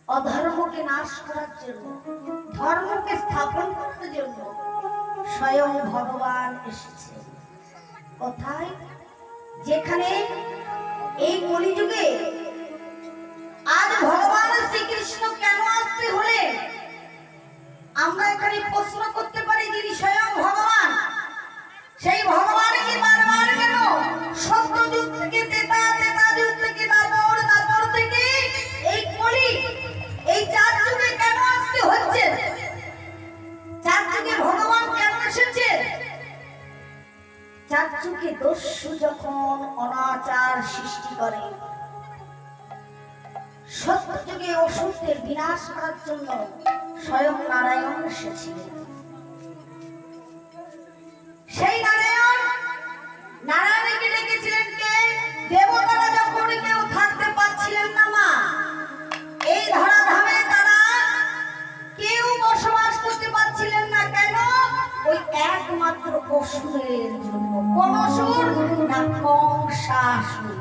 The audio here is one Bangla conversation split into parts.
অধর্মকে নাশ করার জন্য, ধর্মকে স্থাপন করার জন্য স্বয়ং ভগবান এসেছে। কোথায়? যেখানে এই কলিযুগে আজ ভগবান শ্রীকৃষ্ণ কেন আসতে হলেন আমরা এখানে প্রশ্ন করতে পারি। যিনি স্বয়ং ভগবান, সেই ভগবানকে বারবার কেন সত্যযুগ থেকে ত্রেতা, ত্রেতা যুগ থেকে দ্বাপর, দ্বাপর থেকে এই কলি, এই চার যুগে কেন আসতে হচ্ছে? চার যুগে ভগবান কেন এসেছেন? চার যুগে দস্যু যখন অনাচার সৃষ্টি করে, সত্য যুগে অসুরদের বিনাশ করার জন্য স্বয়ং নারায়ণ এসেছিলেন। সেই নারায়ণকে ডেকেছিলেন কে? দেবতারা যখন কেউ থাকতে পারছিলেন না মা, এই ধরাধামে তারা কেউ বসবাস করতে পারছিলেন না। কেন? ওই একমাত্র অসুরের জন্য। কোন অসুর? না, কংসাসুর।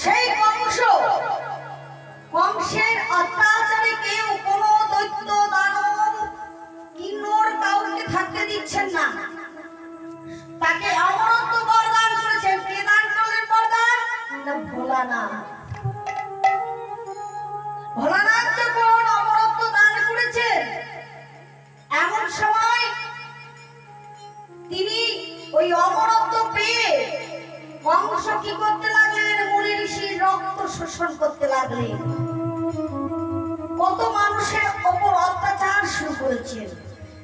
সেই কংসের অত্যাচারে কেউ, কোন দৈত্য, দানব, কিন্নর কাউকে থাকতে দিচ্ছেন না। তাকে অমরত্ব বরদান করেছেন। কে দান করলেন বরদান? না, ভোলানাথ। ভোলানাথ যখন অমরত্ব দান করেছেন, এমন সময় তিনি ওই অমরত্ব পেয়ে কংস কি করতে লাগলেন? মুনি ঋষির রক্ত শোষণ করতে লাগলেন। কত মানুষের ওপর অত্যাচার শুরু করেছেন।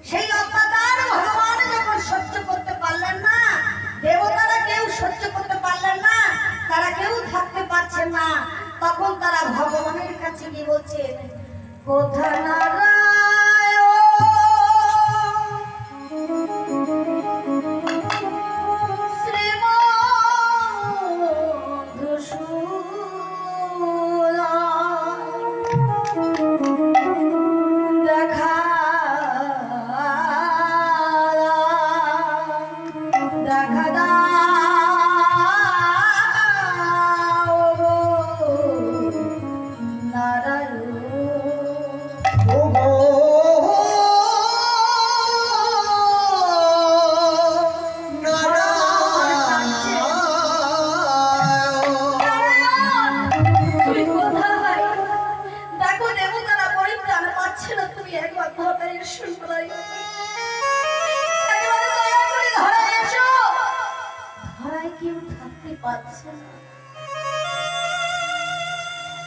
সেই অত্যাচার ভগবান যখন সহ্য করতে পারলেন না, দেবতারা কেউ সহ্য করতে পারলেন না, তারা কেউ থাকতে পারছেন না, তখন তারা ভগবানের কাছে গিয়ে বলছেন, কোথা নারায়ণ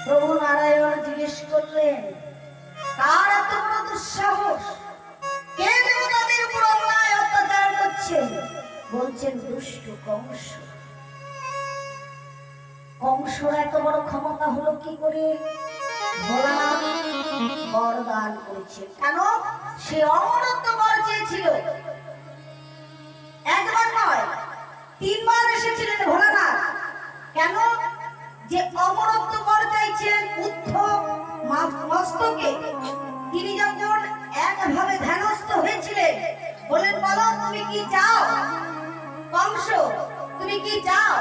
প্রভু নারায়ণ জিজ্ঞেস করলেন, কার এত বড় দুঃসাহস? কে দেবতাদের উপর অন্যায় অত্যাচার করছে? বলছেন দুষ্ট কংস। কংসর এত বড় ক্ষমতা হলো কি করে? ভোলানাথ বরদান করেছে। কেন? সে অমরত্ব বর চেয়েছিল। একবার নয়, 3 বার এসেছিলেন ভোলানাথ। কেন? যে অমরত্ব বর চাইছেন উদ্ধ মস্তকে। তিনি যখন একভাবে ধ্যানস্থ হয়েছিলেন, বলেন, বলো তুমি কি চাও? কংস, তুমি কি চাও?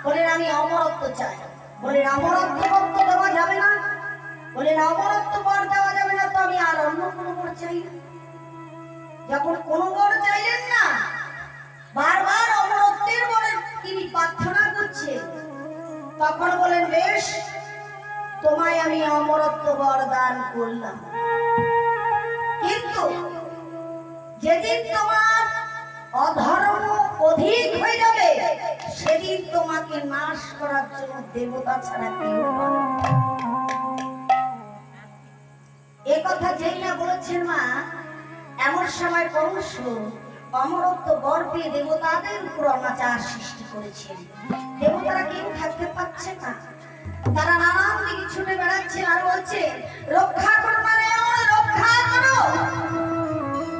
বলেন, আমি অমরত্ব চাই। বলেন, অমরত্ব বর তো দেওয়া যাবে না। বলেন, অমরত্ব বর দেওয়া যাবে না, তো আমি আর অন্য কোনো বর চাই না। যখন কোনো বর চাইলেন না, বারবার অমরত্বের বরে তিনি প্রার্থনা করছেন, তখন বলেন, বেশ, তোমায় আমি অমরত্ব বরদান করলাম, কিন্তু যেদিন তোমার অধর্ম অধিক হয়ে যাবে, সেদিন তোমাকে নাশ করার জন্য দেবতা ছাড়া কেউ পারে না। এ কথা যেই না বলেছেন মা, এমন সময় কংস অমরত্ব বর পেয়ে দেবতাদের উপর অনাচার সৃষ্টি করেছেন। দেবতারা কেউ থাকতে পারছে না, তারা নানান দিকে ছুটে বেড়াচ্ছে আর বলছে, রক্ষা করো মানে রক্ষা করো।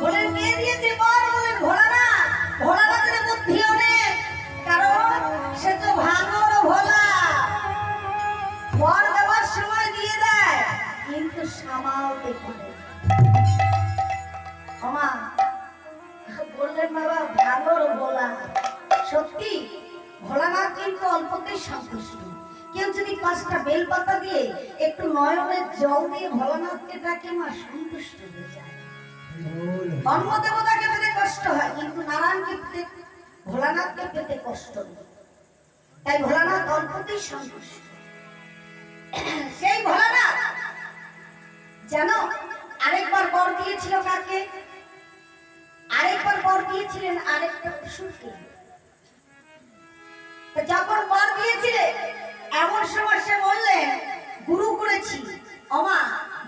বলেন, কে দিয়েছে বর? বলেন, ভোলানাথ। ভোলানাথের বুদ্ধি অনেক, কারণ সে তো ভাঙর ভোলা। বর দেওয়ার সময় দিয়ে দেয়, কিন্তু সামালতে পারে। বললেন, বাবা ভাঙর ভোলা। সত্যি ভোলানাথ কিন্তু অল্পতেই সন্তুষ্ট, কেউ যদি 5টা বেলপাতা দিয়ে একটু নয়নের জল দিয়ে ভোলানাথকে ডাকে, মা সন্তুষ্ট হয়ে যায়। অন্য দেবতাকে পেতে কষ্ট হয়, কিন্তু নারায়ণকে পেতে, ভোলানাথকে পেতে কষ্ট নেই। তাই ভোলানাথ অল্পতেই সন্তুষ্ট। সেই ভোলানাথ জানো আরেকবার বর দিয়েছিল কাকে? আরেকবার বর দিয়েছিলেন আরেকটা অসুরকে। যখন বর দিয়েছিলেন এমন সময় সে বললেন, গুরু করেছি। ওমা,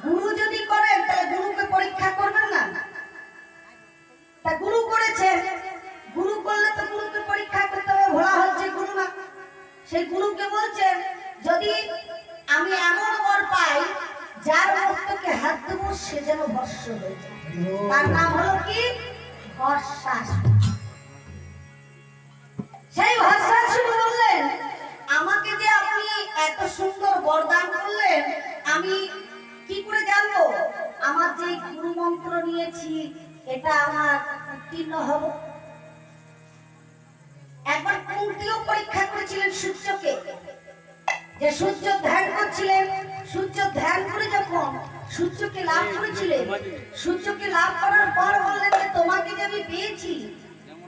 গুরু যদি করেন তাহলে গুরুকে পরীক্ষা করবেন না? তা গুরু করেছেন, গুরু করলে তো গুরুকে পরীক্ষা করতে হবে। ভোলা হচ্ছে গুরু না। সেই গুরুকে বলছেন, যদি আমি এমন বর পাই যার মস্তকে হাত দেবো সে যেন ভস্ম হয়ে যায়। তার নাম হলো কি? ভস্মাসুর। সেই ভস্মাসুর বললেন, আমাকে যে আপনি এত সুন্দর বরদান করলেন, আমি কি করে জানবো আমার যে গুরু মন্ত্র নিয়েছি এটা আমার উত্তীর্ণ হব? একবার কুন্তিও পরীক্ষা করেছিলেন সূর্যকে, যে সূর্য ধ্যান করছিলেন। সূর্য ধ্যান করে যখন সূর্যকে লাভ করেছিলেন, সূর্যকে লাভ করার পর বললেন যে তোমাকে যে আমি পেয়েছি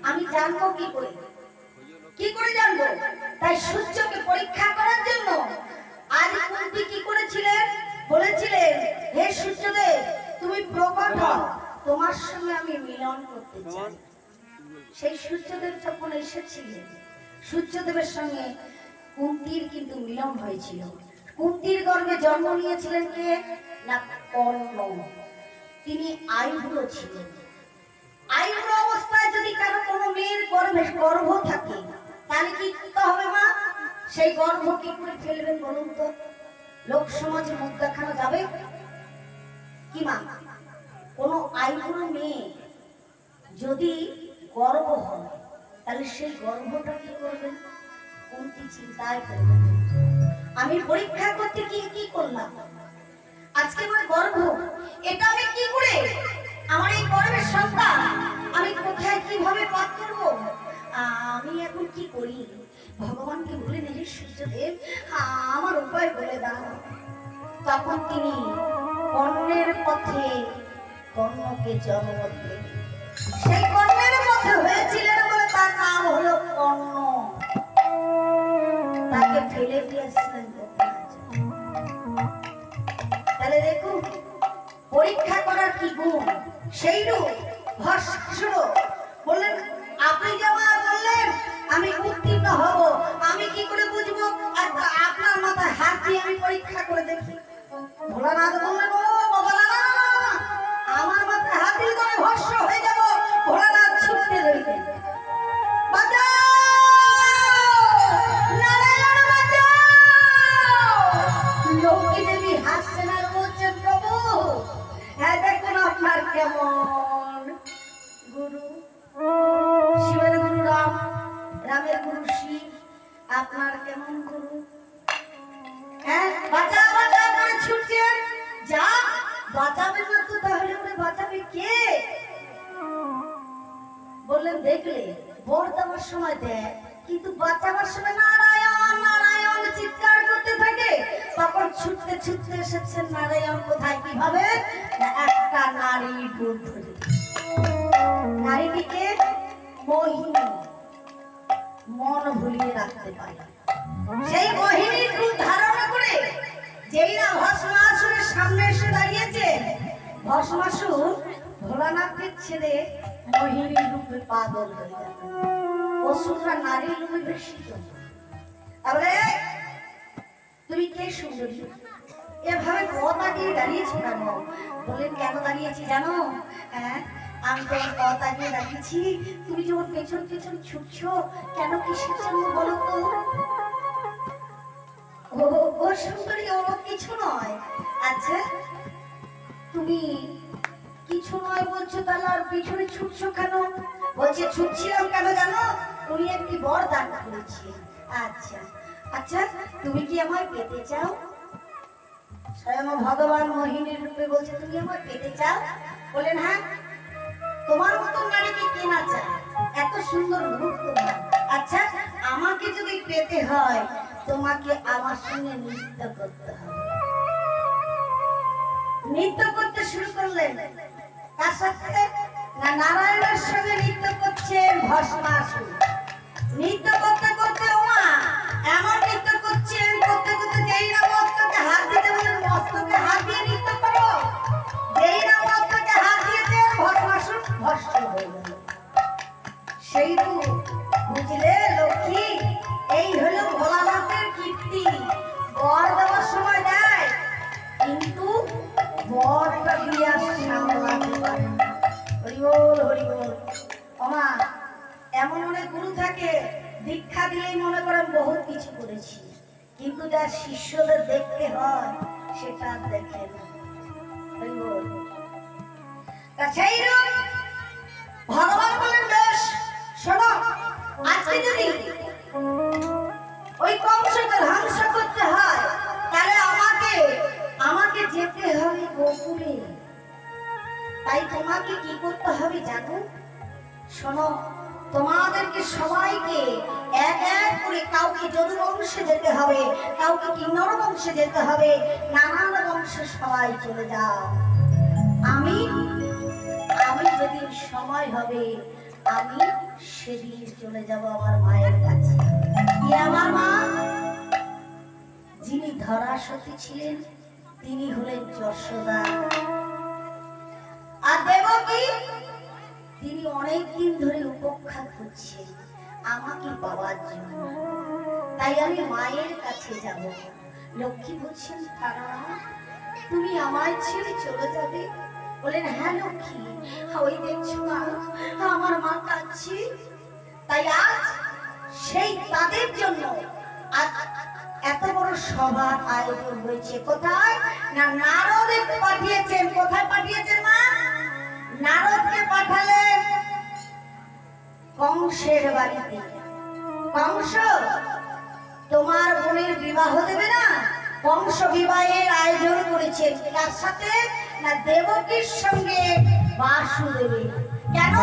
আমি জানবো কি করে? কি করে জানবো? তাই সূর্যকে পরীক্ষা করার জন্য আজ কুন্তি কি করেছিলেন? বলেছিলেন, হে সূর্যদেব তুমি প্রকট হও, তোমার সঙ্গে আমি মিলন করতে চাই। সেই সূর্যদেব যখন এসেছিলেন, সূর্যদেবের সঙ্গে কুন্তির কিন্তু মিলন হয়েছিল। কুন্তির গর্ভে জন্ম নিয়েছিলেন কে? না কর্ণ। তিনি আইবুড়ো ছিলেন। আইবুড়ো অবস্থায় যদি কারো কোনো মেয়ের গর্ভে গর্ভ থাকে তাহলে কি করতে হবে মা? সেই গর্ভ কি করে ফেলবেন বলুন তো? লোক সমাজে মুখ দেখানো যাবে কি মা? কোনো আইবুড়ো মেয়ে যদি গর্ভ হয় তাহলে সেই গর্ভটা কি করবেন? কুন্তি চিন্তায় করবেন, আমি পরীক্ষা করতে গিয়ে কি করলাম? আজকে আমার গর্ভ, এটা আমি কি করে, আমার এই গর্ভের সন্তান আমি কোথায় কিভাবে পাঠ করব? আমি এখন কি করি? ভগবানকে বলে নিজের সূর্যদেব আমার উপায় বলে দাও। তখন তিনি কর্ণের পথে কর্ণকে জন্ম দিলেন। সেই কর্ণের পথে হয়েছিলেন বলে তার নাম হলো কর্ণ। তাকে ফেলে দিয়েছিলেন। তাহলে দেখুন পরীক্ষা করার কি গুণ। সেই রূপ ভস্মাসুর বললেন, আপনি যেমন বললেন আমি উত্তীর্ণ হব, আমি কি করে বুঝবো? আপনার মাথায় হাত দিয়ে আমি পরীক্ষা করে দেখি। ভোলানাথ বললেন, ও বাবা না, আমার মাথায় হাত দিলে তো আমি ভস্ম হয়ে যাব। ভোলানাথ ছুটতে রইলেন, লক্ষ্মী দেবী হাসছেন আর বলছেন, প্রভু হ্যাঁ দেখুন আপনার কেমন গুরু, শিবের গুরু রাম, রামের গুরু শিব, আপনার কেমন গুরু? হ্যাঁ বাঁচা বাঁচা করে ছুটছেন। যা বাঁচাবে না তো তাহলে করে বাঁচাবে কে? বললেন, দেখলে বর দেওয়ার সময় দেয় কিন্তু বাঁচাবার সময় নারায়ণ নারায়ণ চিৎকার করতে থাকে। তখন ছুটতে ছুটতে এসেছেন নারায়ণ কোথায়? কিভাবে? একটা নারীর রূপ ধরে। নারীটিকে মোহিনী, মন ভুলিয়ে রাখতে পারে। সেই মোহিনীর রূপ ধারণ করে যেই না ভস্মাসুরের সামনে এসে দাঁড়িয়েছে, ভস্মাসুর ভোলানাথকে ছেড়ে মোহিনীর রূপে পাগল হয়ে গেল। অসুররা নারীর রূপে বেশি। তাহলে তুমি কে সুন্দরী? এভাবে কথা দিয়ে দাঁড়িয়েছি কেন? বলেন, কেন দাঁড়িয়েছি জানো? হ্যাঁ আমি তোমার কথা দিয়ে দাঁড়িয়েছি। তুমি যখন পেছন পেছন ছুটছো কেন, কিসের জন্য বলো তো? ও সুন্দরী, ও কিছু নয়। আচ্ছা তুমি কিছু নয় বলছো, তাহলে আর পিছনে ছুটছো কেন? বলছে ছুটছিলাম কেন জানো? তুমি একটি বর দান করেছি। আচ্ছা আচ্ছা তুমি কি আমায় পেতে চাও? স্বয়ং ভগবান মোহিনীর রূপে বলছে, তুমি আমায় পেতে চাও? বলেন, হ্যাঁ। তোমার মতো নারীকে কে না চায়? এত সুন্দর রূপ তোমার। আচ্ছা আমাকে যদি পেতে হয় তোমাকে আমার সঙ্গে নৃত্য করতে হবে। নৃত্য করতে শুরু করলেন কার সাথে? না নারায়ণের সঙ্গে নৃত্য করছেন ভস্মাসুর। নৃত্য করতে করতে ওমা এমন নৃত্য করছেন, করতে করতে যেই না মস্তকে হাত দিতে বলেন মস্তকে হাত দিয়ে নৃত্য করো, যেই না মস্তকে হাত দিয়েছে ভস্মাসুর ভস্ম হয়ে গেল। সেই বুঝলে লক্ষ্মী, এই হলো ভোলানাথের কীর্তি। বর দেওয়ার সময় দেয়, কিন্তু বরটা দিয়ে সামলাতে পারে না। হরি বল হরি বল। ওমা এমন অনেক গুরু থাকে, দীক্ষা দিলেই মনে করেন বহুত কিছু করেছি, কিন্তু যার শিষ্যদের দেখতে হয় সেটা দেখে না। হরি বল। সেইরূপ ভগবান বলেন, বেশ শোনো, আজকে যদি ওই কংসকে ধ্বংস করতে হয় তাহলে আমাকে যেতে হবে গোকুলে। তাই তোমাকে কি করতে হবে জানো? শোনো, তোমাদেরকে সবাইকে এক এক করে কাউকে যদু বংশে যেতে হবে, কাউকে কিন্নর বংশে যেতে হবে, নানান বংশে সবাই চলে যাও। আমি যেদিন সময় হবে আমি সেদিন চলে যাব আমার মায়ের কাছে। আমার মা যিনি ধরাসতী ছিলেন তিনি হলেন যশোদা, আর দেবকী তিনি অনেকদিন ধরে উপেক্ষা করছেন আমাকে পাওয়ার জন্য। তাই আমি মায়ের কাছে যাব। লক্ষ্মী বলছেন, তারা তুমি আমায় ছেড়ে চলে যাবে? বলেন, হ্যাঁ লক্ষ্মী, ওই দেখছো না আমার মা কাঁদছে। তাই আজ সেই তাদের জন্য এত বড় সভার আয়োজন হয়েছে। কোথায়? না নারদকে পাঠিয়েছেন। কোথায় পাঠিয়েছেন মা? নারদকে পাঠালেন কংসের বাড়িতে। কংস তোমার বোনের বিবাহ দেবে না? কংস বিবাহের আয়োজন করেছেন কার সাথে? না দেবকীর সঙ্গে বাসুদেবের। কেন?